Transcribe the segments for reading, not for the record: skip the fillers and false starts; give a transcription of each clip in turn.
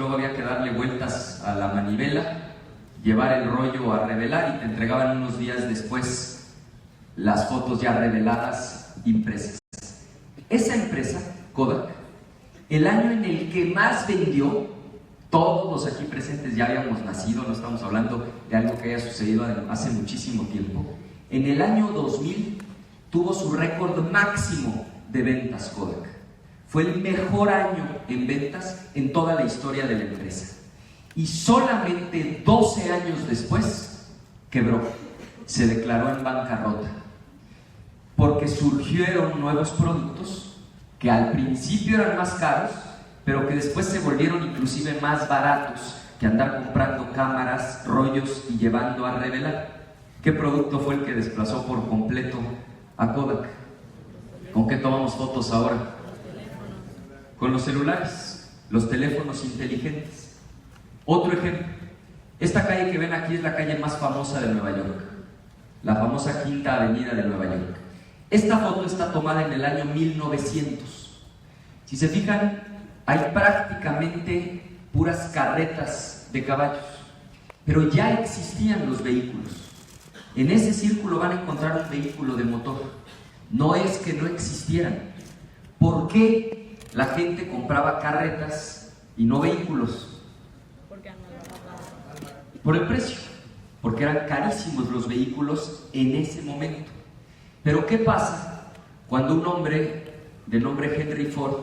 luego había que darle vueltas a la manivela, llevar el rollo a revelar y te entregaban unos días después las fotos ya reveladas, impresas. Esa empresa, Kodak, el año en el que más vendió, todos los aquí presentes ya habíamos nacido, no estamos hablando de algo que haya sucedido hace muchísimo tiempo. En el año 2000 tuvo su récord máximo de ventas Kodak. Fue el mejor año en ventas en toda la historia de la empresa. Y solamente 12 años después quebró, se declaró en bancarrota, porque surgieron nuevos productos que al principio eran más caros, pero que después se volvieron inclusive más baratos que andar comprando cámaras, rollos y llevando a revelar. ¿Qué producto fue el que desplazó por completo a Kodak? ¿Con qué tomamos fotos ahora? Con los celulares, los teléfonos inteligentes. Otro ejemplo, esta calle que ven aquí es la calle más famosa de Nueva York, la famosa Quinta Avenida de Nueva York. Esta foto está tomada en el año 1900. Si se fijan, hay prácticamente puras carretas de caballos, pero ya existían los vehículos. En ese círculo van a encontrar un vehículo de motor. No es que no existieran. ¿Por qué la gente compraba carretas y no vehículos? Por el precio, porque eran carísimos los vehículos en ese momento. Pero ¿qué pasa cuando un hombre de nombre Henry Ford,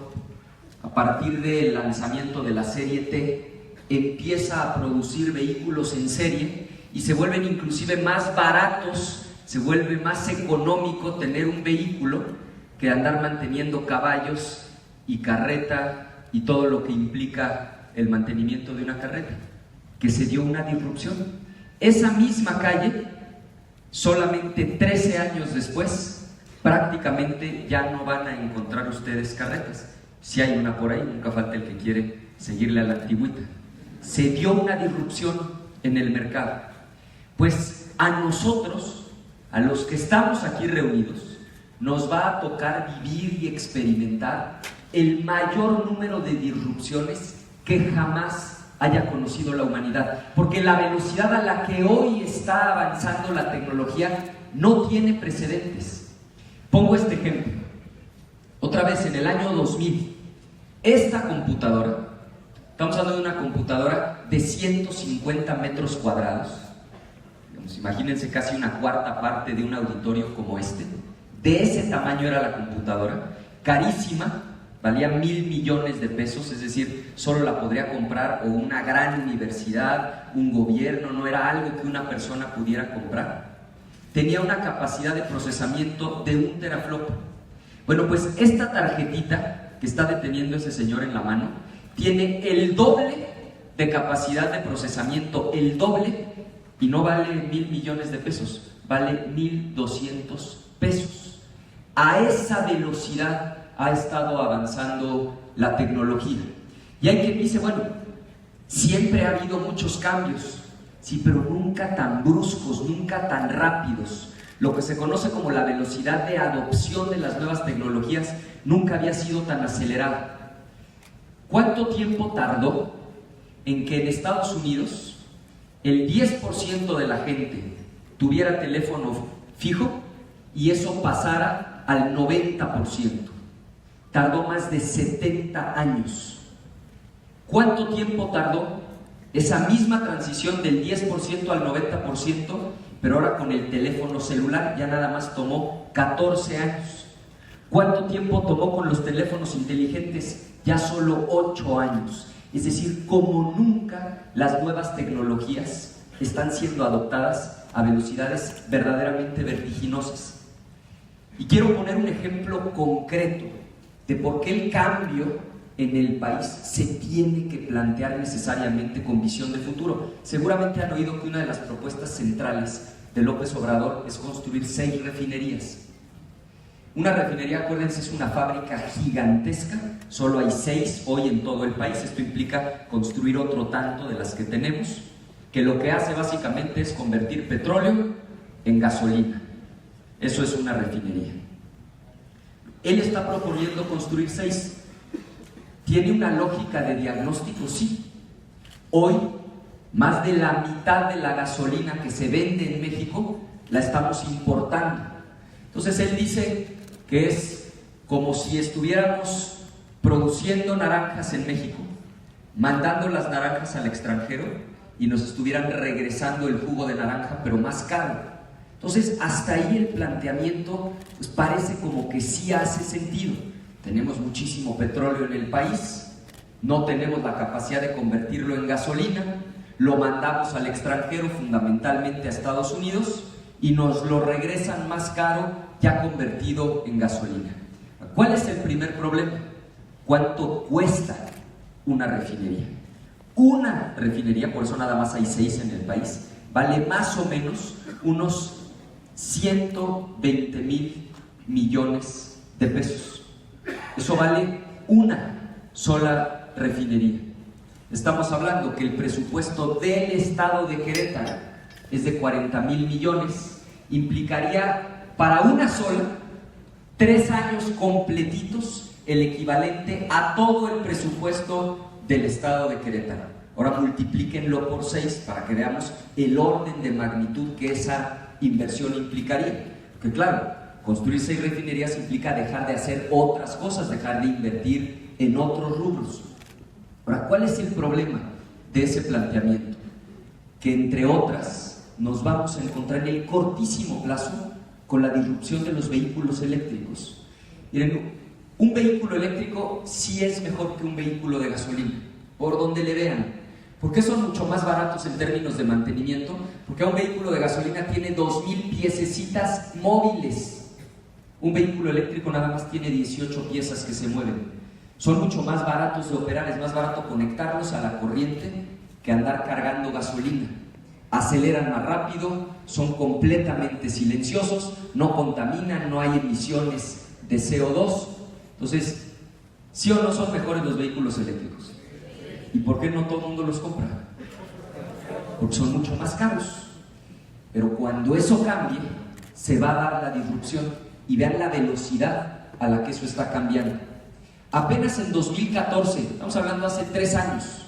a partir del lanzamiento de la serie T, empieza a producir vehículos en serie y se vuelven inclusive más baratos, se vuelve más económico tener un vehículo que andar manteniendo caballos y carreta y todo lo que implica el mantenimiento de una carreta? Que se dio una disrupción. Esa misma calle, solamente 13 años después, prácticamente ya no van a encontrar ustedes carretas. Si hay una por ahí, nunca falta el que quiere seguirle a la antigüita. Se dio una disrupción en el mercado. Pues a nosotros, a los que estamos aquí reunidos, nos va a tocar vivir y experimentar el mayor número de disrupciones que jamás haya conocido la humanidad, porque la velocidad a la que hoy está avanzando la tecnología no tiene precedentes. Pongo este ejemplo. Otra vez, en el año 2000, esta computadora, estamos hablando de una computadora de 150 metros cuadrados, digamos, imagínense casi una cuarta parte de un auditorio como este, de ese tamaño era la computadora, carísima, valía 1,000 millones de pesos, es decir, solo la podría comprar o una gran universidad, un gobierno, no era algo que una persona pudiera comprar. Tenía una capacidad de procesamiento de 1 teraflop. Bueno, pues esta tarjetita que está deteniendo ese señor en la mano tiene el doble de capacidad de procesamiento, el doble, y no vale 1,000 millones de pesos, vale 1,200 pesos. A esa velocidad ha estado avanzando la tecnología. Y hay quien dice, bueno, siempre ha habido muchos cambios, sí, pero nunca tan bruscos, nunca tan rápidos. Lo que se conoce como la velocidad de adopción de las nuevas tecnologías nunca había sido tan acelerada. ¿Cuánto tiempo tardó en que en Estados Unidos el 10% de la gente tuviera teléfono fijo y eso pasara al 90%? Tardó más de 70 años. ¿Cuánto tiempo tardó esa misma transición del 10% al 90%, pero ahora con el teléfono celular? Ya nada más tomó 14 años. ¿Cuánto tiempo tomó con los teléfonos inteligentes? Ya solo 8 años. Es decir, como nunca las nuevas tecnologías están siendo adoptadas a velocidades verdaderamente vertiginosas. Y quiero poner un ejemplo concreto de por qué el cambio en el país se tiene que plantear necesariamente con visión de futuro. Seguramente han oído que una de las propuestas centrales de López Obrador es construir 6 refinerías. Una refinería, acuérdense, es una fábrica gigantesca, solo hay 6 hoy en todo el país. Esto implica construir otro tanto de las que tenemos, que lo que hace básicamente es convertir petróleo en gasolina. Eso es una refinería. Él está proponiendo construir 6. ¿Tiene una lógica de diagnóstico? Sí, Hoy, más de la mitad de la gasolina que se vende en México la estamos importando. Entonces él dice que es como si estuviéramos produciendo naranjas en México, mandando las naranjas al extranjero y nos estuvieran regresando el jugo de naranja, pero más caro. Entonces, hasta ahí el planteamiento pues parece como que sí hace sentido. Tenemos muchísimo petróleo en el país, no tenemos la capacidad de convertirlo en gasolina, lo mandamos al extranjero, fundamentalmente a Estados Unidos, y nos lo regresan más caro ya convertido en gasolina. ¿Cuál es el primer problema? ¿Cuánto cuesta una refinería? Una refinería, por eso nada más hay 6 en el país, vale más o menos unos 120,000 millones de pesos. Eso vale una sola refinería. Estamos hablando que el presupuesto del estado de Querétaro es de 40,000 millones. Implicaría para una sola 3 años completitos el equivalente a todo el presupuesto del estado de Querétaro. Ahora multiplíquenlo por 6 para que veamos el orden de magnitud que esa inversión implicaría. Porque claro, construir 6 refinerías implica dejar de hacer otras cosas, dejar de invertir en otros rubros. Ahora, ¿cuál es el problema de ese planteamiento? Que entre otras nos vamos a encontrar en el cortísimo plazo con la disrupción de los vehículos eléctricos. Miren, un vehículo eléctrico sí es mejor que un vehículo de gasolina, por donde le vean. ¿Por qué son mucho más baratos en términos de mantenimiento? Porque un vehículo de gasolina tiene 2,000 piececitas móviles. Un vehículo eléctrico nada más tiene 18 piezas que se mueven. Son mucho más baratos de operar, es más barato conectarlos a la corriente que andar cargando gasolina. Aceleran más rápido, son completamente silenciosos, no contaminan, no hay emisiones de CO2. Entonces, ¿sí o no son mejores los vehículos eléctricos? ¿Y por qué no todo el mundo los compra? Porque son mucho más caros. Pero cuando eso cambie, se va a dar la disrupción. Y vean la velocidad a la que eso está cambiando. Apenas en 2014, estamos hablando hace 3 años,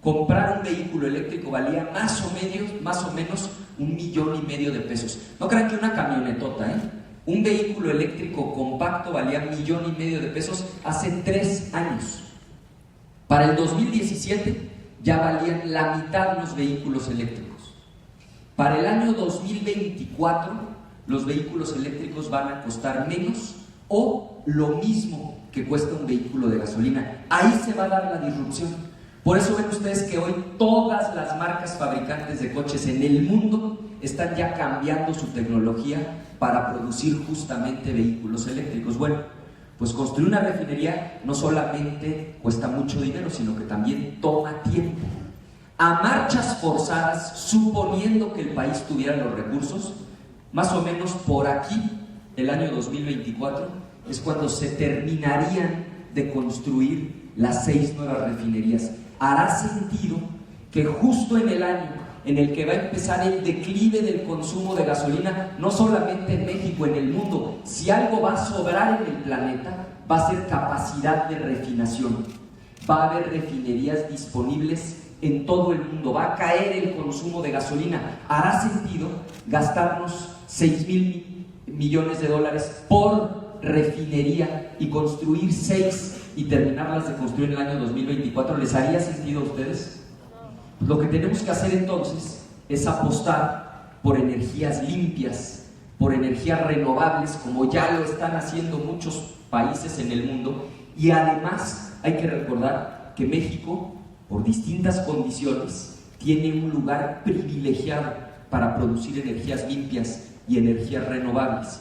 comprar un vehículo eléctrico valía más o menos 1,5 millones de pesos. No crean que una camionetota, un vehículo eléctrico compacto valía 1,5 millones de pesos hace 3 años. Para el 2017 ya valían la mitad los vehículos eléctricos. Para el año 2024 los vehículos eléctricos van a costar menos o lo mismo que cuesta un vehículo de gasolina. Ahí se va a dar la disrupción. Por eso ven ustedes que hoy todas las marcas fabricantes de coches en el mundo están ya cambiando su tecnología para producir justamente vehículos eléctricos. Bueno, pues construir una refinería no solamente cuesta mucho dinero, sino que también toma tiempo. A marchas forzadas, suponiendo que el país tuviera los recursos, más o menos por aquí, el año 2024, es cuando se terminarían de construir las 6 nuevas refinerías. Hará sentido que justo en el año en el que va a empezar el declive del consumo de gasolina, no solamente en México, en el mundo, si algo va a sobrar en el planeta, va a ser capacidad de refinación. Va a haber refinerías disponibles en todo el mundo, va a caer el consumo de gasolina. Hará sentido gastarnos 6,000 millones de dólares por refinería y construir 6 y terminarlas de construir en el año 2024. ¿Les haría sentido a ustedes? Pues lo que tenemos que hacer entonces es apostar por energías limpias, por energías renovables, como ya lo están haciendo muchos países en el mundo. Y además hay que recordar que México, por distintas condiciones, tiene un lugar privilegiado para producir energías limpias y energías renovables.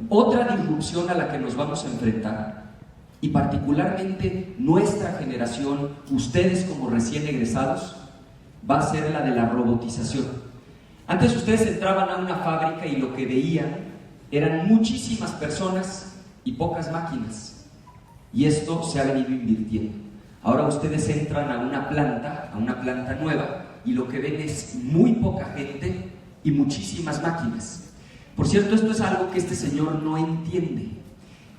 Otra disrupción a la que nos vamos a enfrentar, y particularmente nuestra generación, ustedes como recién egresados, va a ser la de la robotización. Antes ustedes entraban a una fábrica y lo que veían eran muchísimas personas y pocas máquinas, y esto se ha venido invirtiendo. Ahora ustedes entran a una planta nueva, y lo que ven es muy poca gente y muchísimas máquinas. Por cierto, esto es algo que este señor no entiende.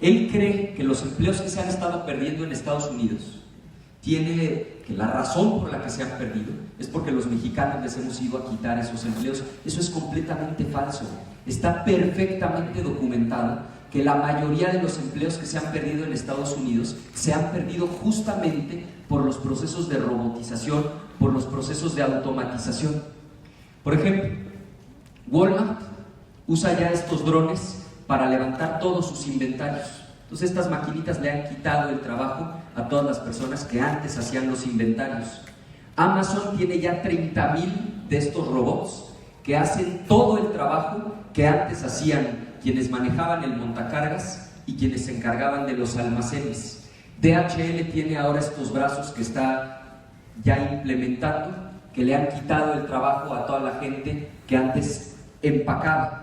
Él cree que los empleos que se han estado perdiendo en Estados Unidos tiene que la razón por la que se han perdido es porque los mexicanos les hemos ido a quitar esos empleos. Eso es completamente falso. Está perfectamente documentado que la mayoría de los empleos que se han perdido en Estados Unidos se han perdido justamente por los procesos de robotización, por los procesos de automatización. Por ejemplo, Walmart usa ya estos drones para levantar todos sus inventarios. Entonces estas maquinitas le han quitado el trabajo a todas las personas que antes hacían los inventarios. Amazon tiene ya 30,000 de estos robots que hacen todo el trabajo que antes hacían quienes manejaban el montacargas y quienes se encargaban de los almacenes. DHL tiene ahora estos brazos que está ya implementando, que le han quitado el trabajo a toda la gente que antes empacaba.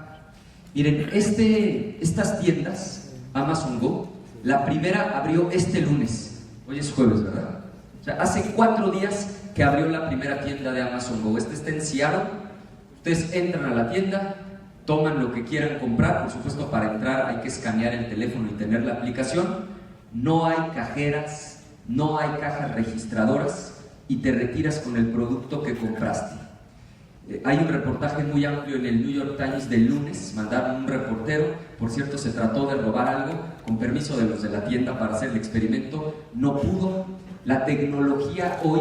Miren, estas tiendas, Amazon Go, la primera abrió este lunes. Hoy es jueves, ¿verdad? O sea, hace 4 días que abrió la primera tienda de Amazon Go. Está en Seattle. Ustedes entran a la tienda, toman lo que quieran comprar. Por supuesto, para entrar hay que escanear el teléfono y tener la aplicación. No hay cajeras, no hay cajas registradoras y te retiras con el producto que compraste. Hay un reportaje muy amplio en el New York Times del lunes. Mandaron un reportero, por cierto, se trató de robar algo, con permiso de los de la tienda para hacer el experimento, no pudo. La tecnología hoy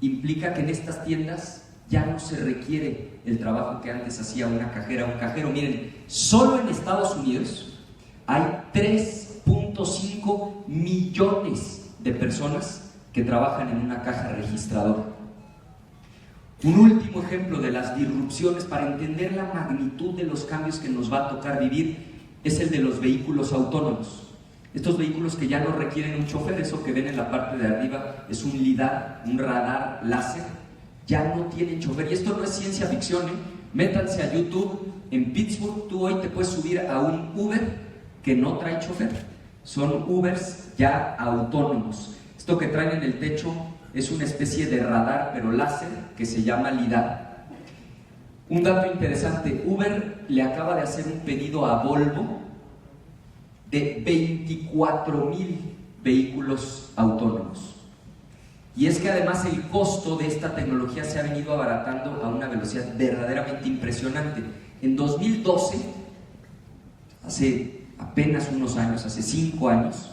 implica que en estas tiendas ya no se requiere el trabajo que antes hacía una cajera o un cajero. Miren, solo en Estados Unidos hay 3.5 millones de personas que trabajan en una caja registradora. Un último ejemplo de las disrupciones para entender la magnitud de los cambios que nos va a tocar vivir es el de los vehículos autónomos. Estos vehículos que ya no requieren un chofer, eso que ven en la parte de arriba es un LiDAR, un radar láser, ya no tienen chofer. Y esto no es ciencia ficción, ¿eh? Métanse a YouTube. En Pittsburgh tú hoy te puedes subir a un Uber que no trae chofer. Son Ubers ya autónomos. Esto que traen en el techo es una especie de radar, pero láser, que se llama LiDAR. Un dato interesante, Uber le acaba de hacer un pedido a Volvo de 24,000 vehículos autónomos. Y es que además el costo de esta tecnología se ha venido abaratando a una velocidad verdaderamente impresionante. En 2012, hace apenas unos años, hace 5 años,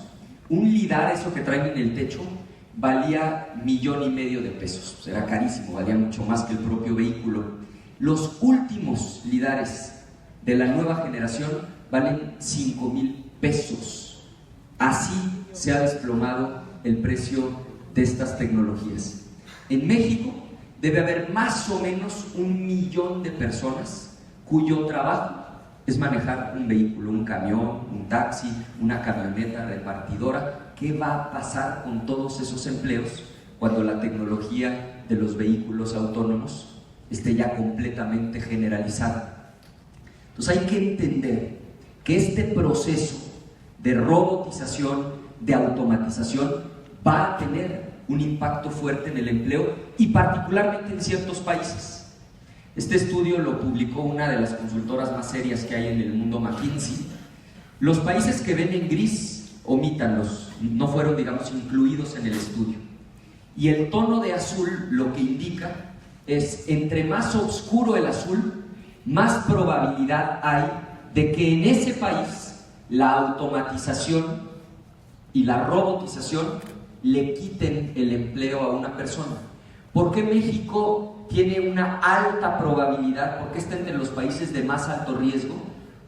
un LiDAR, eso que traen en el techo, valía 1,5 millones de pesos. O sea, era carísimo, valía mucho más que el propio vehículo. Los últimos LiDARes de la nueva generación valen 5,000 pesos. Así se ha desplomado el precio de estas tecnologías. En México debe haber más o menos 1 millón de personas cuyo trabajo es manejar un vehículo, un camión, un taxi, una camioneta repartidora. ¿Qué va a pasar con todos esos empleos cuando la tecnología de los vehículos autónomos esté ya completamente generalizada? Entonces hay que entender que este proceso de robotización, de automatización, va a tener un impacto fuerte en el empleo y particularmente en ciertos países. Este estudio lo publicó una de las consultoras más serias que hay en el mundo, McKinsey. Los países que ven en gris, omítanlos, no fueron, digamos, incluidos en el estudio. Y el tono de azul lo que indica es, entre más oscuro el azul, más probabilidad hay de que en ese país la automatización y la robotización le quiten el empleo a una persona. ¿Por qué México tiene una alta probabilidad? ¿Por qué está entre los países de más alto riesgo?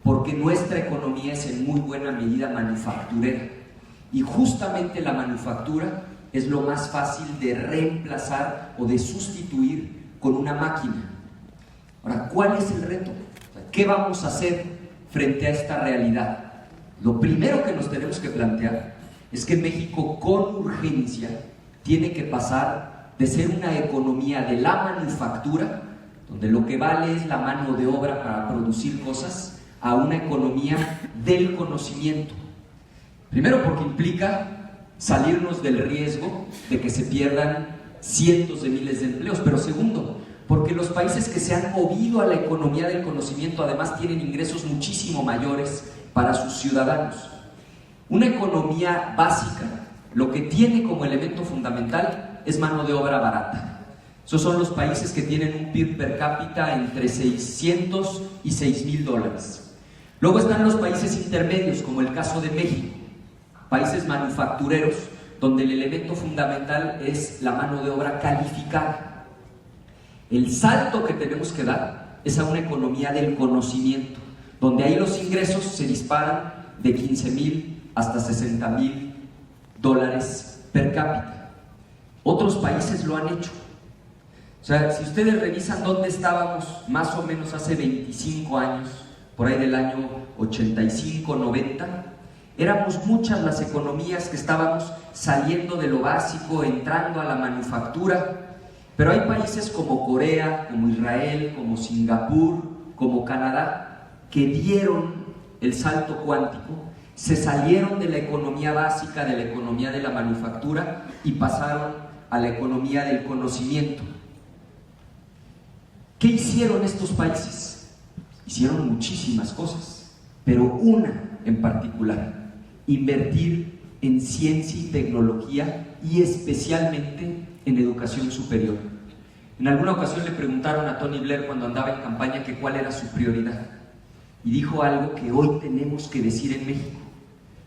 Porque nuestra economía es en muy buena medida manufacturera. Y justamente la manufactura es lo más fácil de reemplazar o de sustituir con una máquina. Ahora, ¿cuál es el reto? ¿Qué vamos a hacer frente a esta realidad? Lo primero que nos tenemos que plantear es que México con urgencia tiene que pasar de ser una economía de la manufactura, donde lo que vale es la mano de obra para producir cosas, a una economía del conocimiento. Primero porque implica salirnos del riesgo de que se pierdan cientos de miles de empleos, pero segundo, porque los países que se han movido a la economía del conocimiento además tienen ingresos muchísimo mayores para sus ciudadanos. Una economía básica lo que tiene como elemento fundamental es mano de obra barata. Esos son los países que tienen un PIB per cápita entre 600 y 6,000 dólares. Luego están los países intermedios, como el caso de México, países manufactureros, donde el elemento fundamental es la mano de obra calificada. El salto que tenemos que dar es a una economía del conocimiento, donde ahí los ingresos se disparan de 15,000 hasta 60,000 dólares per cápita. Otros países lo han hecho. O sea, si ustedes revisan dónde estábamos más o menos hace 25 años, por ahí del año 85, 90, éramos muchas las economías que estábamos saliendo de lo básico, entrando a la manufactura, pero hay países como Corea, como Israel, como Singapur, como Canadá, que dieron el salto cuántico, se salieron de la economía básica, de la economía de la manufactura y pasaron a la economía del conocimiento. ¿Qué hicieron estos países? Hicieron muchísimas cosas, pero una en particular: invertir en ciencia y tecnología y especialmente en educación superior. En alguna ocasión le preguntaron a Tony Blair cuando andaba en campaña que cuál era su prioridad, y dijo algo que hoy tenemos que decir en México: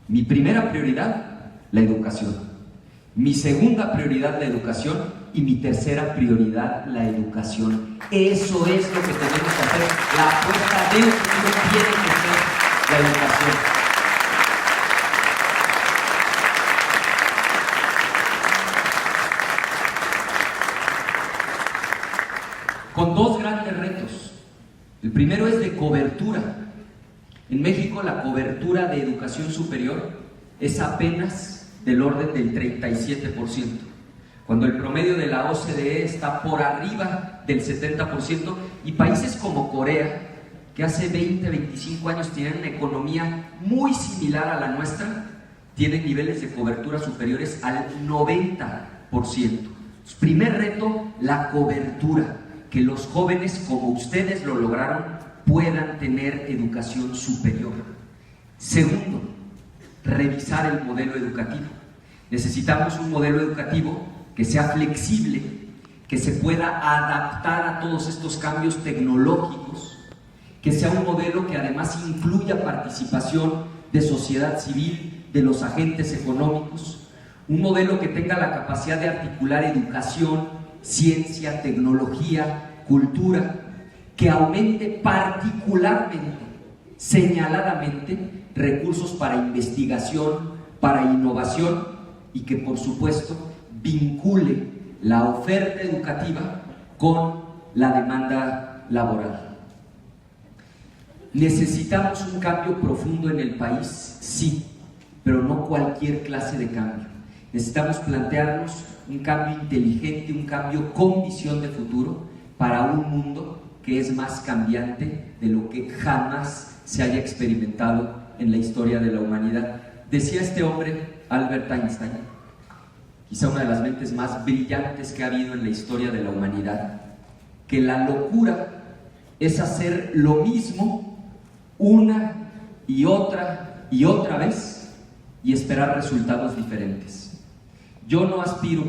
mi primera prioridad, la educación; mi segunda prioridad, la educación; y mi tercera prioridad, la educación. Eso es lo que tenemos que hacer. La apuesta del futuro tiene que ser la educación. Con dos grandes retos. El primero es de cobertura. En México la cobertura de educación superior es apenas del orden del 37%, cuando el promedio de la OCDE está por arriba del 70%, y países como Corea, que hace 20, 25 años tienen una economía muy similar a la nuestra, tienen niveles de cobertura superiores al 90%. Primer reto, la cobertura. Que los jóvenes, como ustedes lo lograron, puedan tener educación superior. Segundo, revisar el modelo educativo. Necesitamos un modelo educativo que sea flexible, que se pueda adaptar a todos estos cambios tecnológicos, que sea un modelo que además incluya participación de sociedad civil, de los agentes económicos, un modelo que tenga la capacidad de articular educación, ciencia, tecnología, cultura, que aumente particularmente, señaladamente, recursos para investigación, para innovación, y que por supuesto vincule la oferta educativa con la demanda laboral. ¿Necesitamos un cambio profundo en el país? Sí, pero no cualquier clase de cambio. Necesitamos plantearnos un cambio inteligente, un cambio con visión de futuro para un mundo que es más cambiante de lo que jamás se haya experimentado en la historia de la humanidad. Decía este hombre, Albert Einstein, quizá una de las mentes más brillantes que ha habido en la historia de la humanidad, que la locura es hacer lo mismo una y otra vez y esperar resultados diferentes. Yo no aspiro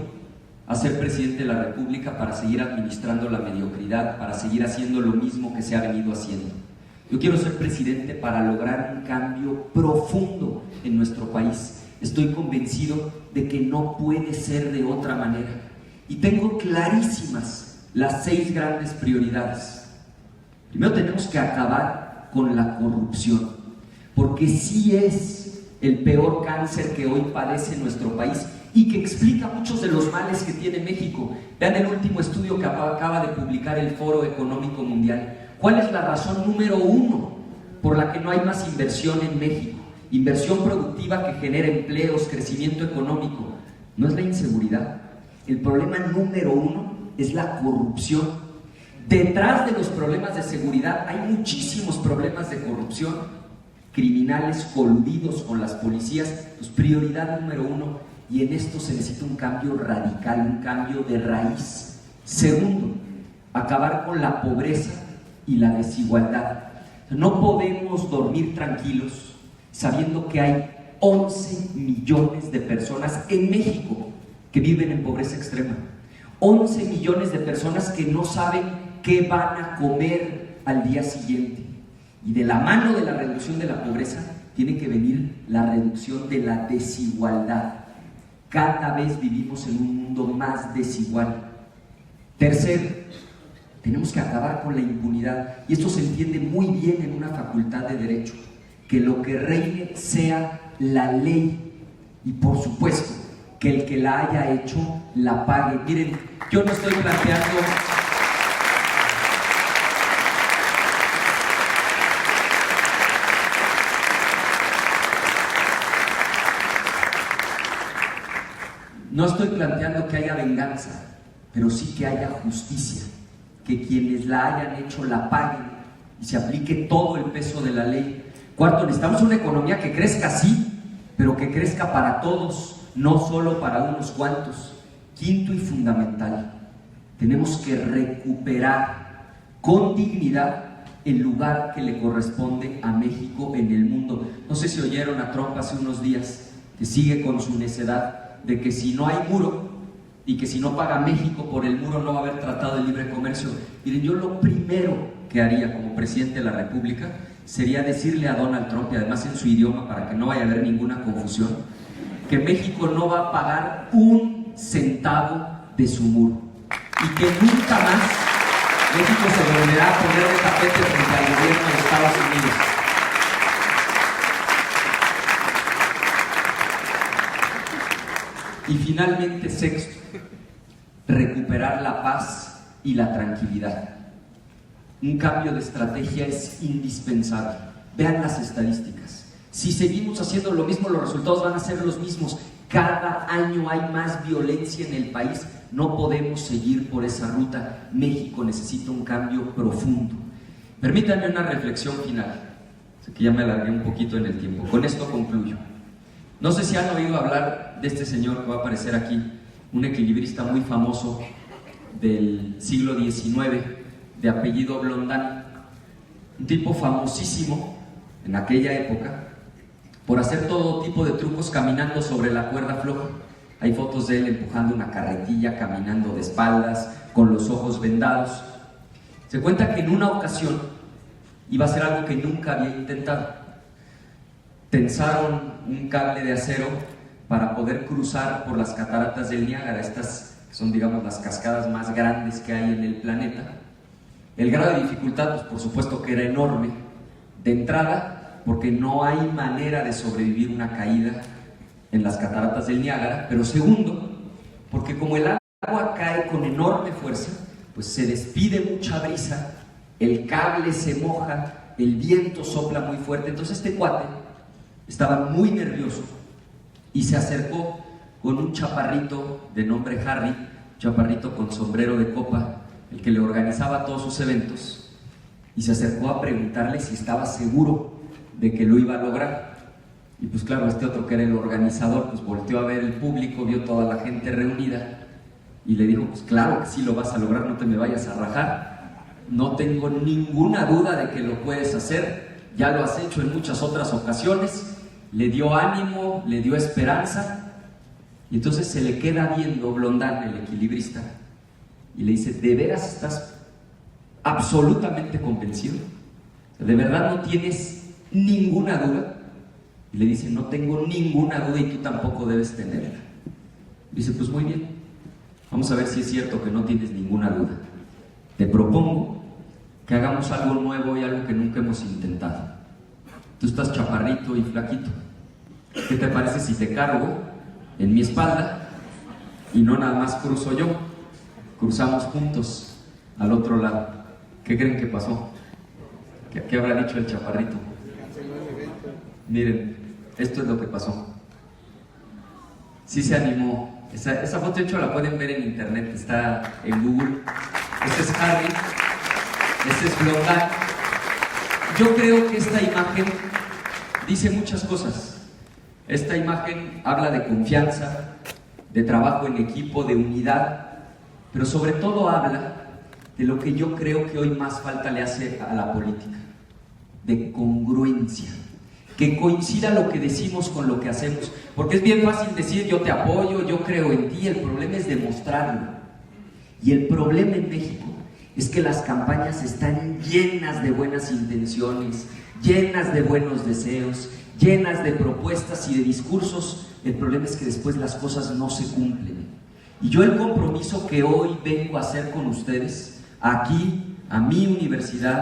a ser presidente de la República para seguir administrando la mediocridad, para seguir haciendo lo mismo que se ha venido haciendo. Yo quiero ser presidente para lograr un cambio profundo en nuestro país. Estoy convencido de que no puede ser de otra manera. Y tengo clarísimas las 6 grandes prioridades. Primero, tenemos que acabar con la corrupción, porque sí es el peor cáncer que hoy padece nuestro país y que explica muchos de los males que tiene México. Vean el último estudio que acaba de publicar el Foro Económico Mundial. ¿Cuál es la razón número 1 por la que no hay más inversión en México? Inversión productiva que genera empleos, crecimiento económico. No es la inseguridad. El problema número 1 es la corrupción. Detrás de los problemas de seguridad hay muchísimos problemas de corrupción. Criminales coludidos con las policías. Pues prioridad número 1. Y en esto se necesita un cambio radical, un cambio de raíz. Segundo, acabar con la pobreza y la desigualdad. No podemos dormir tranquilos sabiendo que hay 11 millones de personas en México que viven en pobreza extrema. 11 millones de personas que no saben qué van a comer al día siguiente. Y de la mano de la reducción de la pobreza tiene que venir la reducción de la desigualdad. Cada vez vivimos en un mundo más desigual. Tercero, tenemos que acabar con la impunidad. Y esto se entiende muy bien en una facultad de Derecho. Que lo que reine sea la ley. Y por supuesto, que el que la haya hecho la pague. Miren, yo no estoy planteando... No estoy planteando que haya venganza, pero sí que haya justicia, que quienes la hayan hecho la paguen y se aplique todo el peso de la ley. Cuarto, necesitamos una economía que crezca sí, pero que crezca para todos, no solo para unos cuantos. Quinto y fundamental, tenemos que recuperar con dignidad el lugar que le corresponde a México en el mundo. No sé si oyeron a Trump hace unos días, que sigue con su necedad de que si no hay muro y que si no paga México por el muro no va a haber tratado de libre comercio. Miren, yo lo primero que haría como presidente de la República sería decirle a Donald Trump, y además en su idioma para que no vaya a haber ninguna confusión, que México no va a pagar un centavo de su muro y que nunca más México se volverá a poner de tapete frente al gobierno de Estados Unidos. Y finalmente, sexto, recuperar la paz y la tranquilidad. Un cambio de estrategia es indispensable. Vean las estadísticas. Si seguimos haciendo lo mismo, los resultados van a ser los mismos. Cada año hay más violencia en el país. No podemos seguir por esa ruta. México necesita un cambio profundo. Permítanme una reflexión final. Sé que ya me alargué un poquito en el tiempo. Con esto concluyo. No sé si han oído hablar de este señor que va a aparecer aquí, un equilibrista muy famoso del siglo XIX, de apellido Blondán, un tipo famosísimo en aquella época por hacer todo tipo de trucos caminando sobre la cuerda floja. Hay fotos de él empujando una carretilla, caminando de espaldas, con los ojos vendados. Se cuenta que en una ocasión iba a hacer algo que nunca había intentado. Tensaron un cable de acero para poder cruzar por las cataratas del Niágara, estas que son, digamos, las cascadas más grandes que hay en el planeta. El grado de dificultad, pues por supuesto que era enorme. De entrada, porque no hay manera de sobrevivir una caída en las cataratas del Niágara, pero segundo, porque como el agua cae con enorme fuerza, pues se despide mucha brisa, el cable se moja, el viento sopla muy fuerte. Entonces este cuate estaba muy nervioso y se acercó con un chaparrito de nombre Harry, un chaparrito con sombrero de copa, el que le organizaba todos sus eventos, y se acercó a preguntarle si estaba seguro de que lo iba a lograr. Y pues claro, este otro que era el organizador, pues volteó a ver el público, vio toda la gente reunida y le dijo, pues claro que sí lo vas a lograr, no te me vayas a rajar, no tengo ninguna duda de que lo puedes hacer, ya lo has hecho en muchas otras ocasiones. Le dio ánimo, le dio esperanza, y entonces se le queda viendo Blondán, el equilibrista, y le dice, ¿de veras estás absolutamente convencido? ¿De verdad no tienes ninguna duda? Y le dice, no tengo ninguna duda y tú tampoco debes tenerla. Dice, pues muy bien, vamos a ver si es cierto que no tienes ninguna duda. Te propongo que hagamos algo nuevo y algo que nunca hemos intentado. Tú estás chaparrito y flaquito. ¿Qué te parece si te cargo en mi espalda y no nada más cruzo yo? Cruzamos juntos al otro lado. ¿Qué creen que pasó? ¿Qué habrá dicho el chaparrito? Miren, esto es lo que pasó. Sí se animó. Esa foto, de hecho, la pueden ver en internet, está en Google. Este es Harry, este es Blondán. Yo creo que esta imagen dice muchas cosas. Esta imagen habla de confianza, de trabajo en equipo, de unidad, pero sobre todo habla de lo que yo creo que hoy más falta le hace a la política, de congruencia. que coincida lo que decimos con lo que hacemos, porque es bien fácil decir yo te apoyo, yo creo en ti, el problema es demostrarlo. Y el problema en México es que las campañas están llenas de buenas intenciones, llenas de buenos deseos, llenas de propuestas y de discursos. El problema es que después las cosas no se cumplen. Y yo el compromiso que hoy vengo a hacer con ustedes, aquí, a mi universidad,